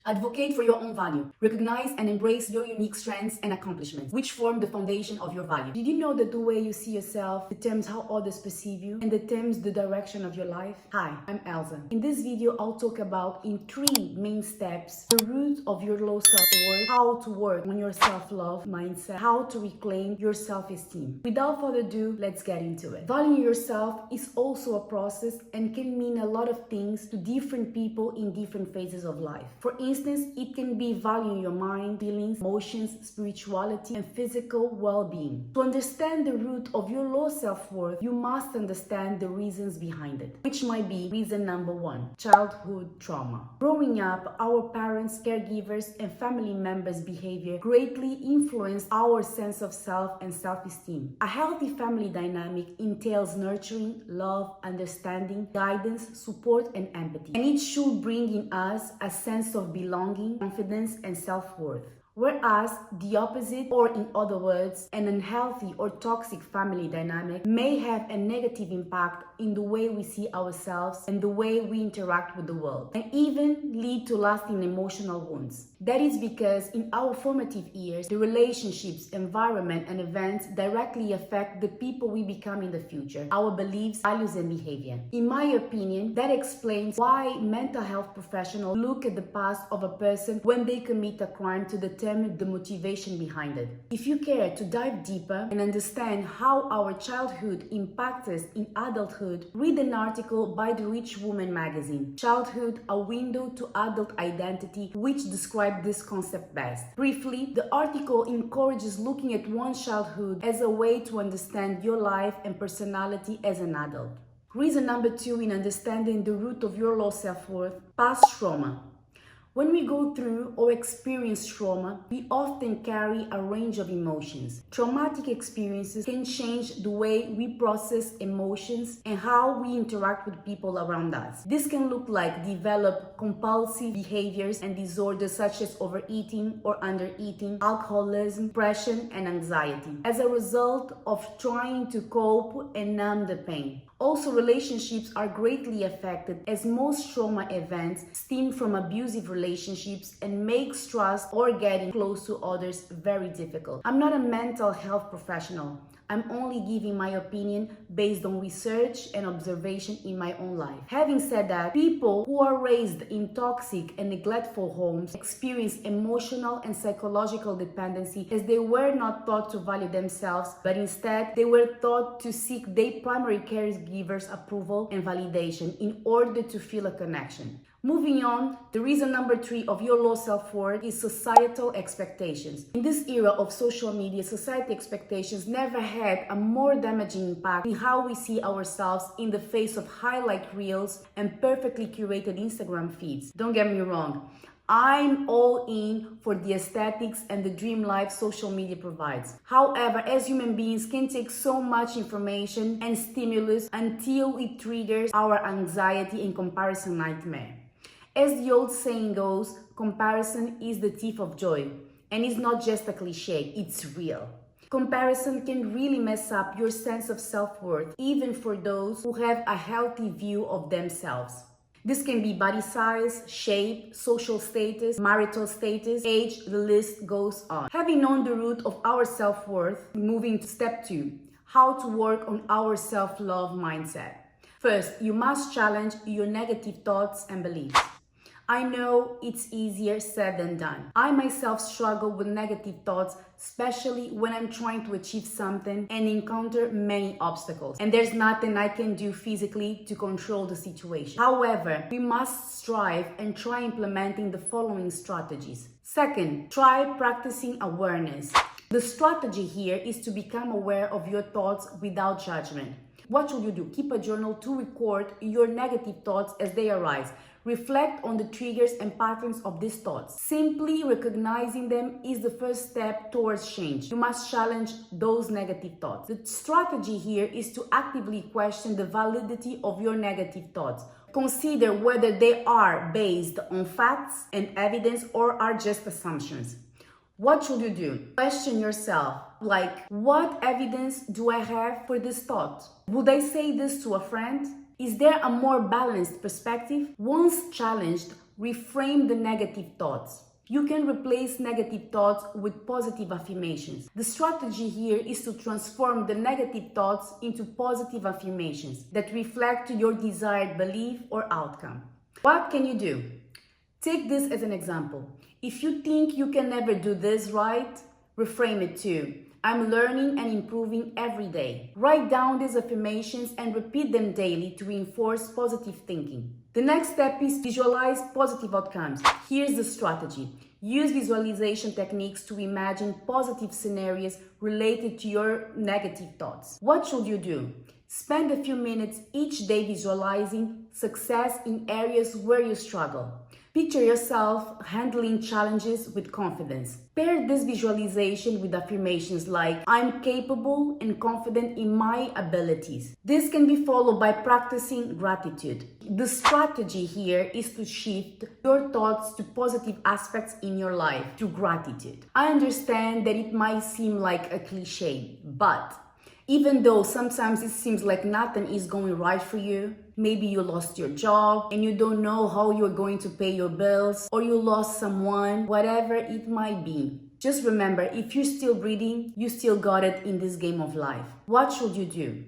Advocate for your own value. Recognize and embrace your unique strengths and accomplishments, which form the foundation of your value. Did you know that the way you see yourself determines how others perceive you and determines the direction of your life? Hi, I'm Elsa. In this video, I'll talk about in 3 main steps the root of your low self-worth, how to work on your self-love mindset, how to reclaim your self-esteem. Without further ado, let's get into it. Valuing yourself is also a process and can mean a lot of things to different people in different phases of life. For instance, it can be valuing your mind, feelings, emotions, spirituality, and physical well-being. To understand the root of your low self-worth, you must understand the reasons behind it, which might be reason number 1, childhood trauma. Growing up, our parents, caregivers, and family members' behavior greatly influence our sense of self and self-esteem. A healthy family dynamic entails nurturing, love, understanding, guidance, support, and empathy. And it should bring in us a sense of belonging, confidence, and self-worth. Whereas the opposite, or in other words, an unhealthy or toxic family dynamic may have a negative impact in the way we see ourselves and the way we interact with the world, and even lead to lasting emotional wounds. That is because in our formative years, the relationships, environment, and events directly affect the people we become in the future, our beliefs, values, and behavior. In my opinion, that explains why mental health professionals look at the past of a person when they commit a crime to determine the motivation behind it. If you care to dive deeper and understand how our childhood impacts us in adulthood, read an article by the Rich Woman magazine, Childhood: A Window to Adult Identity, which describes this concept best. Briefly, the article encourages looking at one's childhood as a way to understand your life and personality as an adult. Reason number 2 in understanding the root of your low self-worth: past trauma. When we go through or experience trauma, we often carry a range of emotions. Traumatic experiences can change the way we process emotions and how we interact with people around us. This can look like develop compulsive behaviors and disorders such as overeating or undereating, alcoholism, depression, and anxiety, as a result of trying to cope and numb the pain. Also, relationships are greatly affected as most trauma events stem from abusive relationships and makes trust or getting close to others very difficult. I'm not a mental health professional. I'm only giving my opinion based on research and observation in my own life. Having said that, people who are raised in toxic and neglectful homes experience emotional and psychological dependency, as they were not taught to value themselves, but instead they were taught to seek their primary caregivers' approval and validation in order to feel a connection. Moving on, the reason number 3 of your low self-worth is societal expectations. In this era of social media, society expectations never had a more damaging impact in how we see ourselves in the face of highlight reels and perfectly curated Instagram feeds. Don't get me wrong, I'm all in for the aesthetics and the dream life social media provides. However, as human beings can take so much information and stimulus until it triggers our anxiety and comparison nightmare. As the old saying goes, comparison is the thief of joy. And it's not just a cliche, it's real. Comparison can really mess up your sense of self-worth, even for those who have a healthy view of themselves. This can be body size, shape, social status, marital status, age, the list goes on. Having known the root of our self-worth, moving to step 2, how to work on our self-love mindset. First, you must challenge your negative thoughts and beliefs. I know it's easier said than done. I myself struggle with negative thoughts, especially when I'm trying to achieve something and encounter many obstacles. And there's nothing I can do physically to control the situation. However, we must strive and try implementing the following strategies. Second, try practicing awareness. The strategy here is to become aware of your thoughts without judgment. What should you do? Keep a journal to record your negative thoughts as they arise. Reflect on the triggers and patterns of these thoughts. Simply recognizing them is the first step towards change. You must challenge those negative thoughts. The strategy here is to actively question the validity of your negative thoughts. Consider whether they are based on facts and evidence or are just assumptions. What should you do? Question yourself, like, what evidence do I have for this thought? Would I say this to a friend? Is there a more balanced perspective? Once challenged, reframe the negative thoughts. You can replace negative thoughts with positive affirmations. The strategy here is to transform the negative thoughts into positive affirmations that reflect your desired belief or outcome. What can you do? Take this as an example. If you think you can never do this right, reframe it to, I'm learning and improving every day. Write down these affirmations and repeat them daily to reinforce positive thinking. The next step is visualize positive outcomes. Here's the strategy. Use visualization techniques to imagine positive scenarios related to your negative thoughts. What should you do? Spend a few minutes each day visualizing success in areas where you struggle. Picture yourself handling challenges with confidence. Pair this visualization with affirmations like, I'm capable and confident in my abilities. This can be followed by practicing gratitude. The strategy here is to shift your thoughts to positive aspects in your life through gratitude. I understand that it might seem like a cliche, but even though sometimes it seems like nothing is going right for you, maybe you lost your job and you don't know how you're going to pay your bills, or you lost someone, whatever it might be. Just remember, if you're still breathing, you still got it in this game of life. What should you do?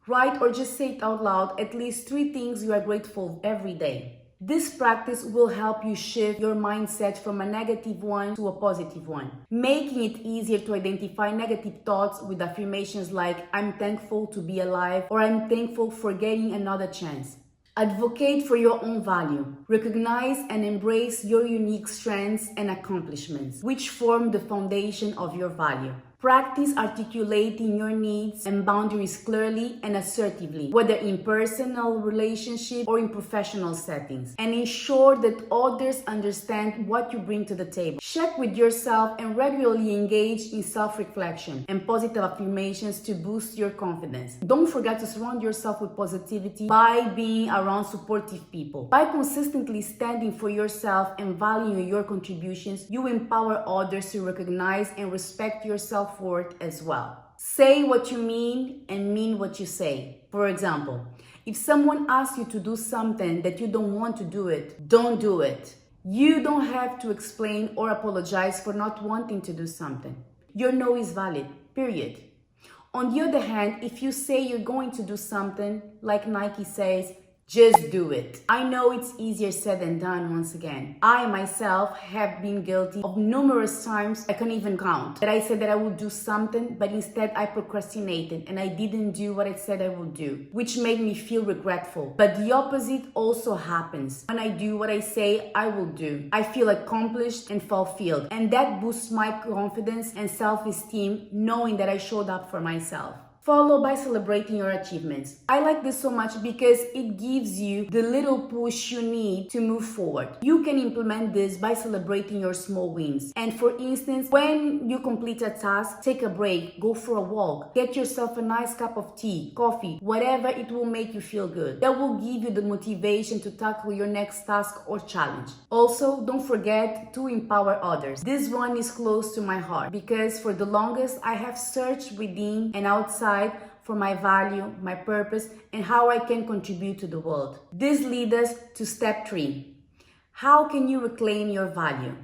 Write or just say it out loud at least 3 things you are grateful every day. This practice will help you shift your mindset from a negative one to a positive one, making it easier to identify negative thoughts with affirmations like, I'm thankful to be alive, or I'm thankful for getting another chance. Advocate for your own value. Recognize and embrace your unique strengths and accomplishments, which form the foundation of your value. Practice articulating your needs and boundaries clearly and assertively, whether in personal relationships or in professional settings, and ensure that others understand what you bring to the table. Check with yourself and regularly engage in self-reflection and positive affirmations to boost your confidence. Don't forget to surround yourself with positivity by being around supportive people. By consistently standing for yourself and valuing your contributions, you empower others to recognize and respect your self-worth as well. Say what you mean and mean what you say. For example, if someone asks you to do something that you don't want to do it, don't do it. You don't have to explain or apologize for not wanting to do something. Your no is valid, period. On the other hand, if you say you're going to do something, like Nike says, just do it. I know it's easier said than done once again. I myself have been guilty of numerous times, I can't even count, that I said that I would do something, but instead I procrastinated and I didn't do what I said I would do, which made me feel regretful. But the opposite also happens. When I do what I say I will do, I feel accomplished and fulfilled, and that boosts my confidence and self-esteem, knowing that I showed up for myself. Followed by celebrating your achievements. I like this so much because it gives you the little push you need to move forward. You can implement this by celebrating your small wins. And for instance, when you complete a task, take a break, go for a walk, get yourself a nice cup of tea, coffee, whatever, it will make you feel good. That will give you the motivation to tackle your next task or challenge. Also, don't forget to empower others. This one is close to my heart because for the longest I have searched within and outside for my value, my purpose, and how I can contribute to the world. This leads us to step 3. How can you reclaim your value?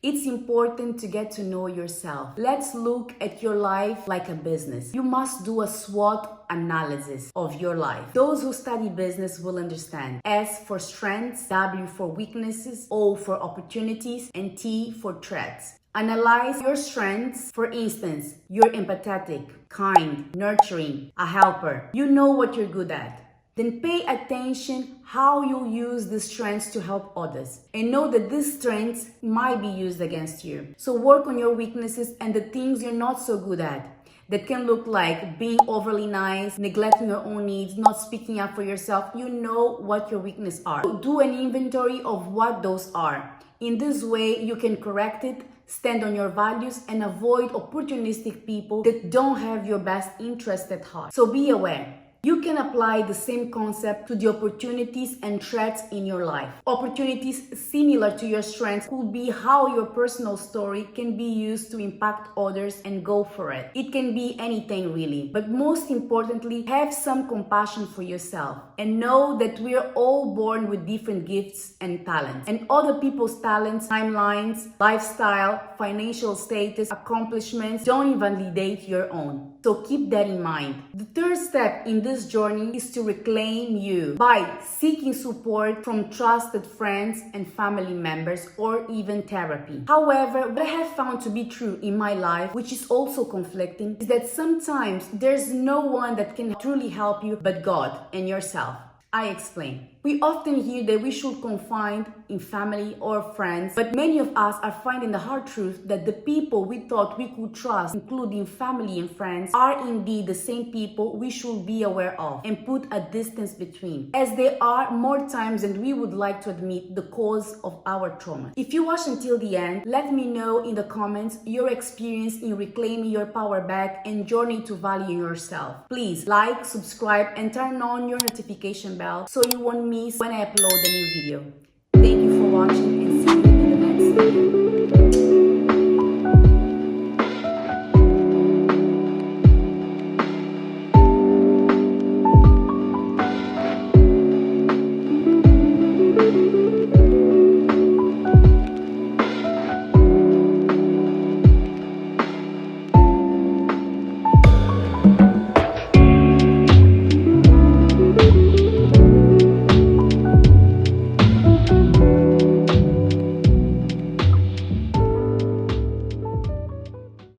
It's important to get to know yourself. Let's look at your life like a business. You must do a SWOT analysis of your life. Those who study business will understand. S for strengths, W for weaknesses, O for opportunities, and T for threats. Analyze your strengths. For instance, you're empathetic, kind, nurturing, a helper. You know what you're good at. Then pay attention how you'll use these strengths to help others. And know that these strengths might be used against you. So work on your weaknesses and the things you're not so good at. That can look like being overly nice, neglecting your own needs, not speaking up for yourself. You know what your weaknesses are. Do an inventory of what those are. In this way, you can correct it, stand on your values, and avoid opportunistic people that don't have your best interest at heart. So be aware. You can apply the same concept to the opportunities and threats in your life. Opportunities similar to your strengths could be how your personal story can be used to impact others, and go for it. It can be anything really, but most importantly, have some compassion for yourself and know that we are all born with different gifts and talents, and other people's talents, timelines, lifestyle, financial status, accomplishments don't invalidate your own. So keep that in mind. The third step in this journey is to reclaim you by seeking support from trusted friends and family members, or even therapy. However, what I have found to be true in my life, which is also conflicting, is that sometimes there's no one that can truly help you but God and yourself. I explain. We often hear that we should confide in family or friends, but many of us are finding the hard truth that the people we thought we could trust, including family and friends, are indeed the same people we should be aware of and put a distance between, as they are more times than we would like to admit the cause of our trauma. If you watch until the end, let me know in the comments your experience in reclaiming your power back and journey to value yourself. Please like, subscribe, and turn on your notification bell so you won't miss when I upload a new video. Thank you for watching, and see you in the next video.